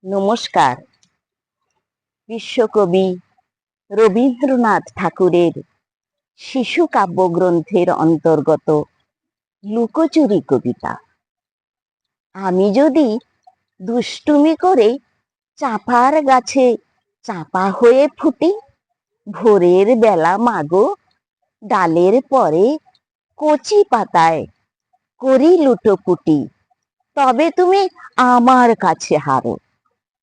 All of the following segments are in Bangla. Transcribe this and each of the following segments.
নমস্কার। বিশ্বকবি রবীন্দ্রনাথ ঠাকুরের শিশু কাব্যগ্রন্থের অন্তর্গত লুকোচুরি কবিতা। আমি যদি দুষ্টুমি করে চাঁপার গাছে চাঁপা হয়ে ফুটি, ভোরের বেলা মাগো ডালের পরে কচি পাতায় করি লুটোপুটি, তবে তুমি আমার কাছে হারো।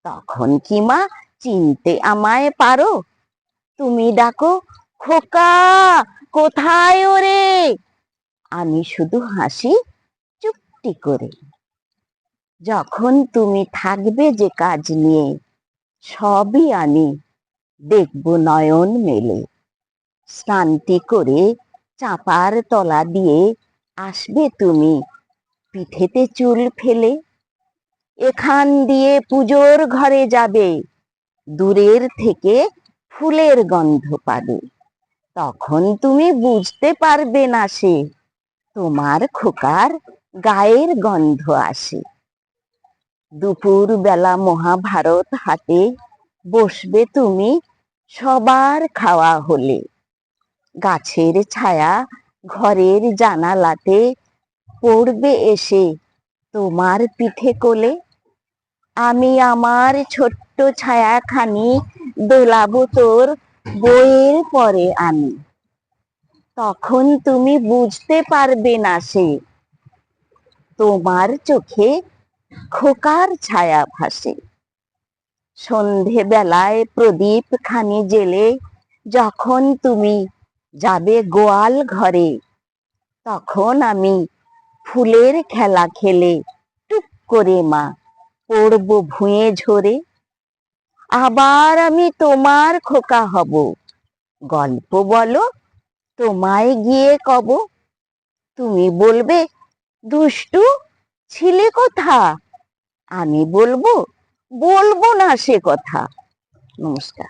তখন কি মা চিনতে আমায় পারো? তুমি ডাকো, খোকা কোথায় ওরে? আমি শুধু হাসি চুপটি করে। যখন তুমি থাকবে যে কাজ নিয়ে, সবই আমি দেখব নয়ন মেলে। স্নানটি করে চাপার তলা দিয়ে আসবে তুমি পিঠেতে চুল ফেলে। এখান দিয়ে পুজোর ঘরে যাবে, দূরের থেকে ফুলের গন্ধ পাবে। তখন তুমি বুঝতে পারবে না সে তোমার খোকার গায়ের গন্ধ আসে। দুপুর বেলা মহাভারত হাতে বসবে তুমি সবার খাওয়া হলে। গাছের ছায়া ঘরের জানালাতে পড়বে এসে তোমার পিঠে কোলে। আমি আমার ছোট্ট ছায়াখানি দোলাবো তোর বইয়ের পরে আমি। তখন তুমি বুঝতে পারবে না সে তোমার চোখে খোকার ছায়া ভাসে। সন্ধে বেলায় প্রদীপ খানি জেলে যখন তুমি যাবে গোয়াল ঘরে, তখন আমি ফুলের খেলা খেলে টুক করে মা পড়ব ভুঁয়ে ঝরে। আবার আমি তোমার খোকা হব, গল্প বলো তোমায় গিয়ে কব। তুমি বলবে, দুষ্টু ছিলে কোথা? আমি বলবো, বলবো না সে কথা। নমস্কার।